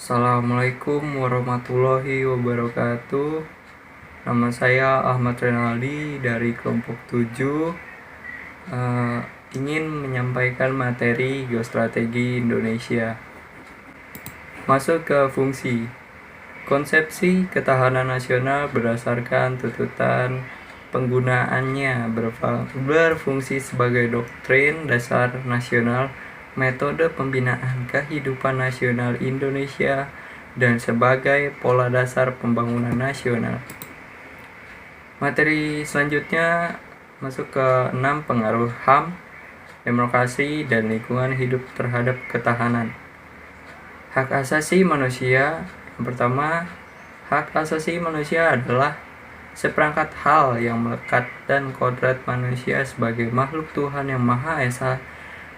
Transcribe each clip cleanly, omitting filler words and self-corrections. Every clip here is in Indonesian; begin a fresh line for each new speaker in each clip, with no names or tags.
Assalamualaikum warahmatullahi wabarakatuh. Nama saya Ahmad Renaldi dari kelompok 7. Ingin menyampaikan materi geostrategi Indonesia. Masuk ke fungsi. Konsepsi ketahanan nasional berdasarkan tuntutan penggunaannya berfungsi sebagai doktrin dasar nasional, metode pembinaan kehidupan nasional Indonesia, dan sebagai pola dasar pembangunan nasional. Materi selanjutnya masuk ke 6 pengaruh HAM, demokrasi, dan lingkungan hidup terhadap ketahanan. Hak asasi manusia. Yang pertama, hak asasi manusia adalah seperangkat hal yang melekat dan kodrat manusia sebagai makhluk Tuhan yang Maha Esa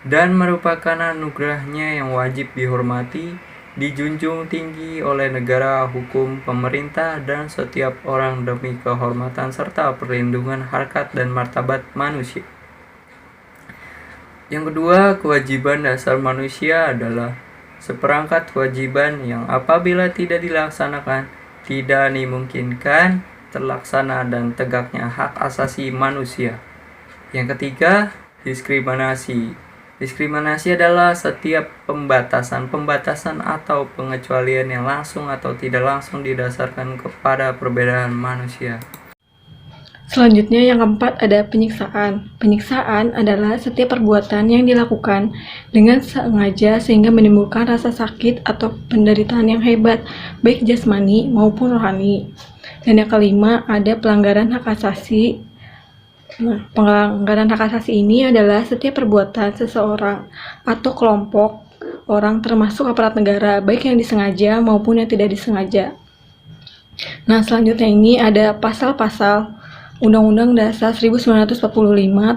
dan merupakan anugerahnya yang wajib dihormati, dijunjung tinggi oleh negara, hukum, pemerintah, dan setiap orang demi kehormatan serta perlindungan harkat dan martabat manusia. Yang kedua, kewajiban dasar manusia adalah seperangkat kewajiban yang apabila tidak dilaksanakan, tidak dimungkinkan terlaksana dan tegaknya hak asasi manusia. Yang ketiga, diskriminasi. Diskriminasi adalah setiap pembatasan atau pengecualian yang langsung atau tidak langsung didasarkan kepada perbedaan manusia.
Selanjutnya yang keempat ada penyiksaan. Penyiksaan adalah setiap perbuatan yang dilakukan dengan sengaja sehingga menimbulkan rasa sakit atau penderitaan yang hebat, baik jasmani maupun rohani. Dan yang kelima ada pelanggaran hak asasi. Pelanggaran hak asasi ini adalah setiap perbuatan seseorang atau kelompok orang termasuk aparat negara, baik yang disengaja maupun yang tidak disengaja. Nah, selanjutnya ini ada pasal-pasal Undang-Undang Dasar 1945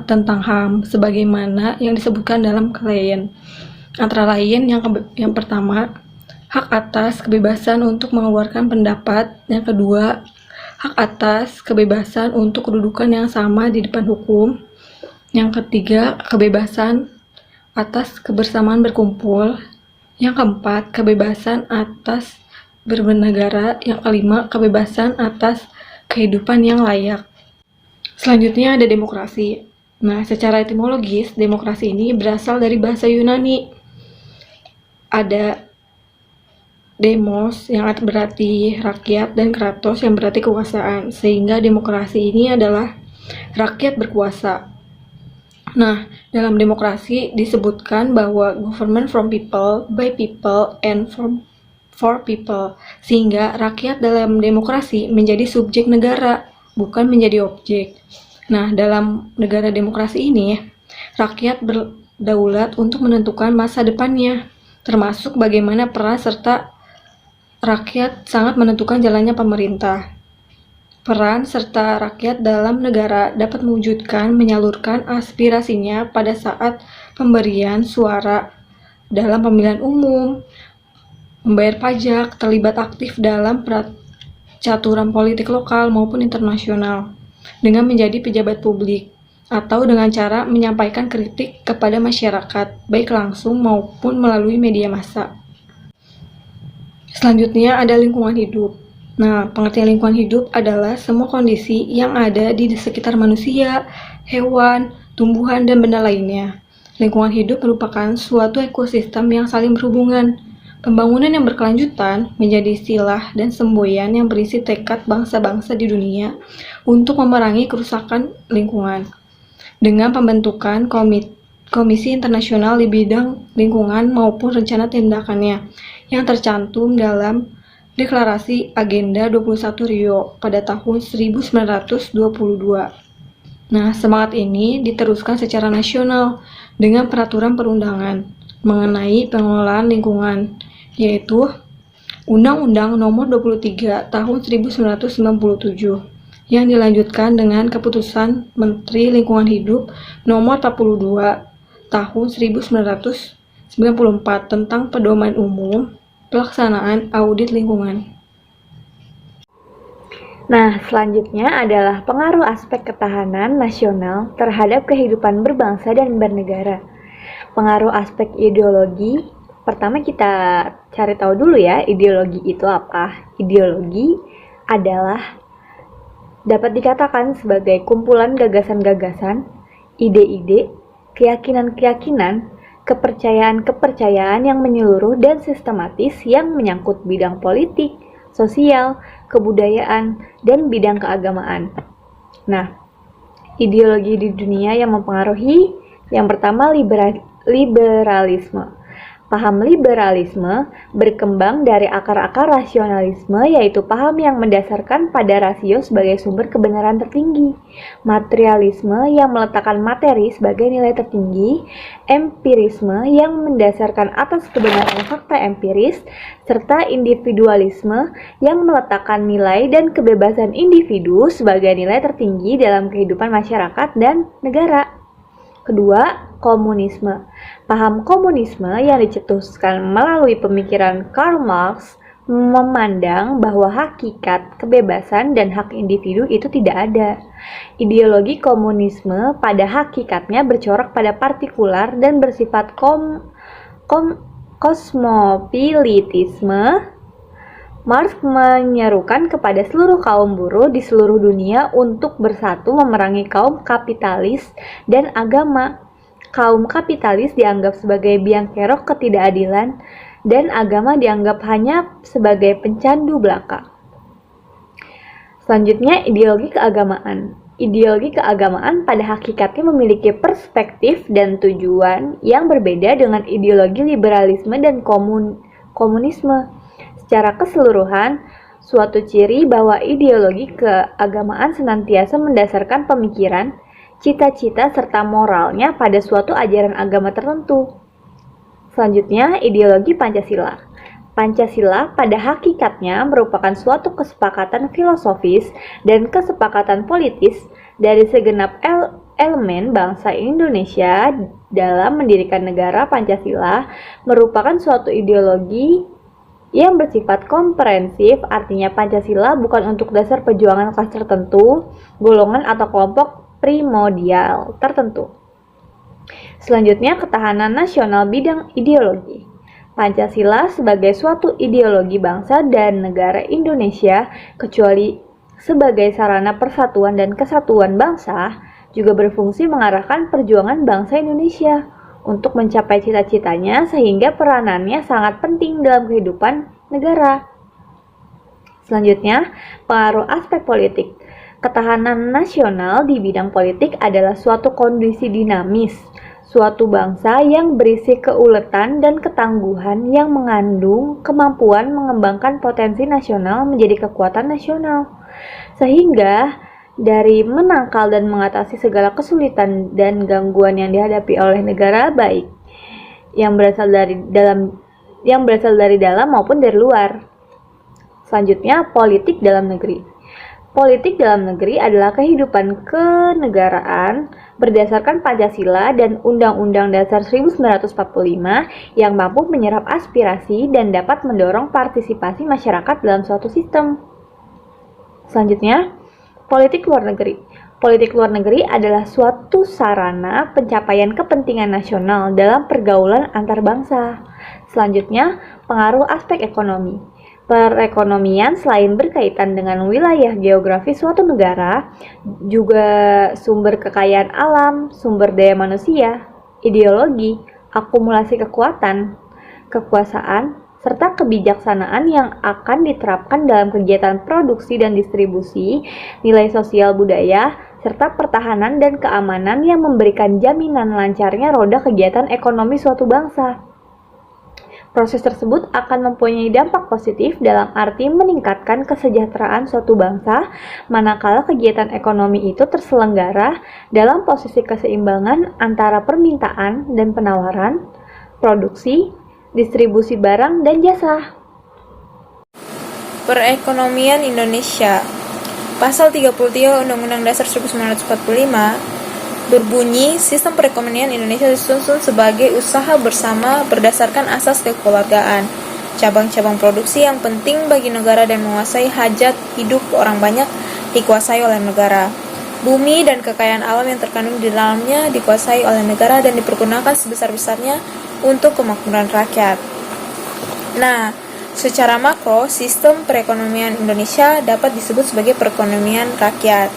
tentang HAM sebagaimana yang disebutkan dalam klien. Antara lain yang pertama, hak atas kebebasan untuk mengeluarkan pendapat. Yang kedua, hak atas kebebasan untuk kedudukan yang sama di depan hukum. Yang ketiga, kebebasan atas kebersamaan berkumpul. Yang keempat, kebebasan atas bernegara. Yang kelima, kebebasan atas kehidupan yang layak. Selanjutnya ada demokrasi. Nah, secara etimologis, demokrasi ini berasal dari bahasa Yunani. Ada demos yang berarti rakyat dan kratos yang berarti kekuasaan, sehingga demokrasi ini adalah rakyat berkuasa. Nah, dalam demokrasi disebutkan bahwa government from people, by people, and for people, sehingga rakyat dalam demokrasi menjadi subjek negara, bukan menjadi objek. Nah, dalam negara demokrasi ini, rakyat berdaulat untuk menentukan masa depannya, termasuk bagaimana peran serta rakyat sangat menentukan jalannya pemerintah. Peran serta rakyat dalam negara dapat mewujudkan menyalurkan aspirasinya pada saat pemberian suara dalam pemilihan umum, membayar pajak, terlibat aktif dalam percaturan politik lokal maupun internasional, dengan menjadi pejabat publik, atau dengan cara menyampaikan kritik kepada masyarakat, baik langsung maupun melalui media massa. Selanjutnya ada lingkungan hidup. Nah, pengertian lingkungan hidup adalah semua kondisi yang ada di sekitar manusia, hewan, tumbuhan, dan benda lainnya. Lingkungan hidup merupakan suatu ekosistem yang saling berhubungan. Pembangunan yang berkelanjutan menjadi istilah dan semboyan yang berisi tekad bangsa-bangsa di dunia untuk memerangi kerusakan lingkungan. Dengan pembentukan Komisi Internasional di bidang lingkungan maupun rencana tindakannya yang tercantum dalam Deklarasi Agenda 21 Rio pada tahun 1922. Nah, semangat ini diteruskan secara nasional dengan peraturan perundangan mengenai pengelolaan lingkungan, yaitu Undang-Undang Nomor 23 Tahun 1997 yang dilanjutkan dengan Keputusan Menteri Lingkungan Hidup Nomor 42 Tahun 1994 tentang Pedoman Umum Pelaksanaan Audit Lingkungan.
Nah, selanjutnya adalah pengaruh aspek ketahanan nasional terhadap kehidupan berbangsa dan bernegara. Pengaruh aspek ideologi, Pertama kita cari tahu dulu ya, ideologi itu apa. Ideologi adalah dapat dikatakan sebagai kumpulan gagasan-gagasan, ide-ide, keyakinan-keyakinan, kepercayaan-kepercayaan yang menyeluruh dan sistematis yang menyangkut bidang politik, sosial, kebudayaan, dan bidang keagamaan. Nah, ideologi di dunia yang mempengaruhi, yang pertama liberalisme. Paham liberalisme berkembang dari akar-akar rasionalisme, yaitu paham yang mendasarkan pada rasio sebagai sumber kebenaran tertinggi, materialisme yang meletakkan materi sebagai nilai tertinggi, empirisme yang mendasarkan atas kebenaran fakta empiris, serta individualisme yang meletakkan nilai dan kebebasan individu sebagai nilai tertinggi dalam kehidupan masyarakat dan negara. Kedua, komunisme. Paham komunisme yang dicetuskan melalui pemikiran Karl Marx memandang bahwa hakikat, kebebasan, dan hak individu itu tidak ada. Ideologi komunisme pada hakikatnya bercorak pada partikular dan bersifat kosmopolitisme. Marx menyerukan kepada seluruh kaum buruh di seluruh dunia untuk bersatu memerangi kaum kapitalis dan agama. Kaum kapitalis dianggap sebagai biang kerok ketidakadilan dan agama dianggap hanya sebagai pencandu belaka. Selanjutnya, ideologi keagamaan. Ideologi keagamaan pada hakikatnya memiliki perspektif dan tujuan yang berbeda dengan ideologi liberalisme dan komunisme. Secara keseluruhan, suatu ciri bahwa ideologi keagamaan senantiasa mendasarkan pemikiran, cita-cita, serta moralnya pada suatu ajaran agama tertentu. Selanjutnya, ideologi Pancasila. Pancasila pada hakikatnya merupakan suatu kesepakatan filosofis dan kesepakatan politis dari segenap elemen bangsa Indonesia dalam mendirikan negara. Pancasila merupakan suatu ideologi yang bersifat komprehensif, artinya Pancasila bukan untuk dasar perjuangan kelas tertentu, golongan atau kelompok primordial tertentu. Selanjutnya, ketahanan nasional bidang ideologi. Pancasila sebagai suatu ideologi bangsa dan negara Indonesia, kecuali sebagai sarana persatuan dan kesatuan bangsa, juga berfungsi mengarahkan perjuangan bangsa Indonesia untuk mencapai cita-citanya, sehingga peranannya sangat penting dalam kehidupan negara. Selanjutnya, pengaruh aspek politik. Ketahanan nasional di bidang politik adalah suatu kondisi dinamis, suatu bangsa yang berisi keuletan dan ketangguhan yang mengandung kemampuan mengembangkan potensi nasional menjadi kekuatan nasional, sehingga dari menangkal dan mengatasi segala kesulitan dan gangguan yang dihadapi oleh negara, baik yang berasal dari dalam maupun dari luar. Selanjutnya, politik dalam negeri. Politik dalam negeri adalah kehidupan kenegaraan berdasarkan Pancasila dan Undang-Undang Dasar 1945 yang mampu menyerap aspirasi dan dapat mendorong partisipasi masyarakat dalam suatu sistem. Selanjutnya, politik luar negeri. Politik luar negeri adalah suatu sarana pencapaian kepentingan nasional dalam pergaulan antar bangsa. Selanjutnya, pengaruh aspek ekonomi. Perekonomian selain berkaitan dengan wilayah geografis suatu negara, juga sumber kekayaan alam, sumber daya manusia, ideologi, akumulasi kekuatan, kekuasaan, serta kebijaksanaan yang akan diterapkan dalam kegiatan produksi dan distribusi, nilai sosial budaya, serta pertahanan dan keamanan yang memberikan jaminan lancarnya roda kegiatan ekonomi suatu bangsa. Proses tersebut akan mempunyai dampak positif dalam arti meningkatkan kesejahteraan suatu bangsa, manakala kegiatan ekonomi itu terselenggara dalam posisi keseimbangan antara permintaan dan penawaran, produksi, distribusi barang dan jasa.
Perekonomian Indonesia. Pasal 33 Undang-Undang Dasar 1945 berbunyi, sistem perekonomian Indonesia disusun sebagai usaha bersama berdasarkan asas kekeluargaan, cabang-cabang produksi yang penting bagi negara dan menguasai hajat hidup orang banyak dikuasai oleh negara. Bumi dan kekayaan alam yang terkandung di dalamnya dikuasai oleh negara dan dipergunakan sebesar-besarnya untuk kemakmuran rakyat. Nah, secara makro, sistem perekonomian Indonesia dapat disebut sebagai perekonomian rakyat,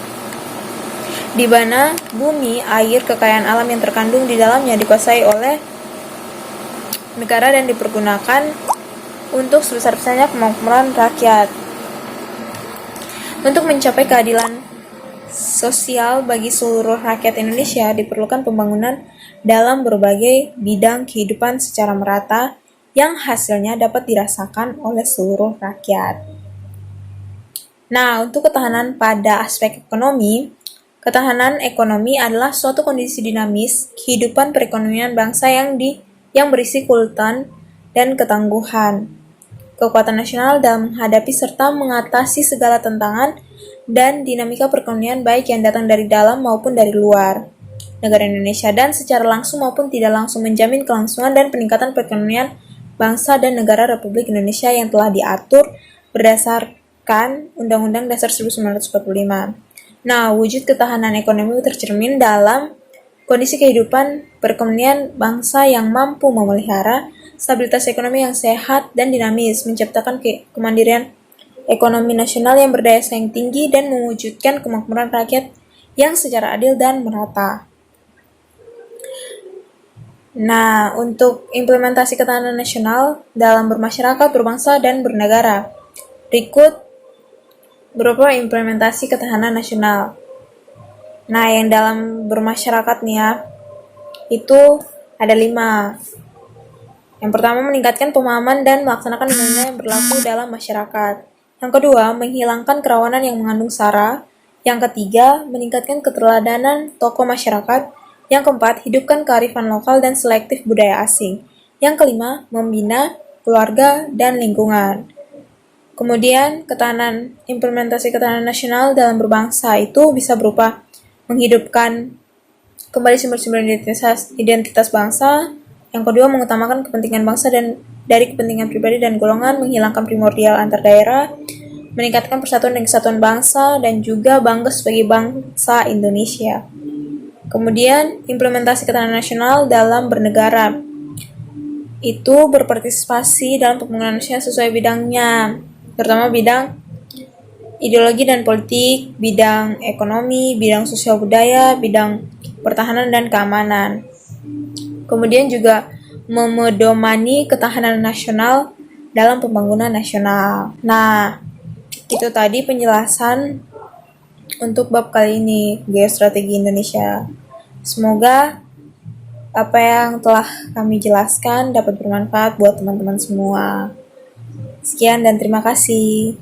di mana bumi, air, kekayaan alam yang terkandung di dalamnya dikuasai oleh negara dan dipergunakan untuk sebesar-besarnya kemakmuran rakyat. Untuk mencapai keadilan sosial bagi seluruh rakyat Indonesia, diperlukan pembangunan dalam berbagai bidang kehidupan secara merata yang hasilnya dapat dirasakan oleh seluruh rakyat. Nah, untuk ketahanan pada aspek ekonomi, ketahanan ekonomi adalah suatu kondisi dinamis kehidupan perekonomian bangsa yang berisi keuletan dan ketangguhan, kekuatan nasional dalam menghadapi serta mengatasi segala tantangan dan dinamika perekonomian baik yang datang dari dalam maupun dari luar negara Indonesia, dan secara langsung maupun tidak langsung menjamin kelangsungan dan peningkatan perekonomian bangsa dan negara Republik Indonesia yang telah diatur berdasarkan Undang-Undang Dasar 1945. Nah, wujud ketahanan ekonomi tercermin dalam kondisi kehidupan perekonomian bangsa yang mampu memelihara stabilitas ekonomi yang sehat dan dinamis, menciptakan kemandirian ekonomi nasional yang berdaya saing tinggi, dan mewujudkan kemakmuran rakyat yang secara adil dan merata. Nah, untuk implementasi ketahanan nasional dalam bermasyarakat, berbangsa, dan bernegara, berikut beberapa implementasi ketahanan nasional. Nah, yang dalam bermasyarakat nih ya, itu ada 5. Yang pertama, meningkatkan pemahaman dan melaksanakan undang-undang yang berlaku dalam masyarakat. Yang kedua, menghilangkan kerawanan yang mengandung SARA. Yang ketiga, meningkatkan keteladanan tokoh masyarakat. Yang keempat, hidupkan kearifan lokal dan selektif budaya asing. Yang kelima, membina keluarga dan lingkungan. Kemudian, implementasi ketahanan nasional dalam berbangsa itu bisa berupa menghidupkan kembali sumber-sumber identitas bangsa. Yang kedua, mengutamakan kepentingan bangsa dan dari kepentingan pribadi dan golongan, menghilangkan primordial antar daerah, meningkatkan persatuan dan kesatuan bangsa, dan juga bangga sebagai bangsa Indonesia. Kemudian, implementasi ketahanan nasional dalam bernegara itu berpartisipasi dalam pembangunan nasional sesuai bidangnya, terutama bidang ideologi dan politik, bidang ekonomi, bidang sosial budaya, bidang pertahanan dan keamanan. Kemudian juga memedomani ketahanan nasional dalam pembangunan nasional. Nah, itu tadi penjelasan untuk bab kali ini, Geostrategi Indonesia. Semoga apa yang telah kami jelaskan dapat bermanfaat buat teman-teman semua. Sekian dan terima kasih.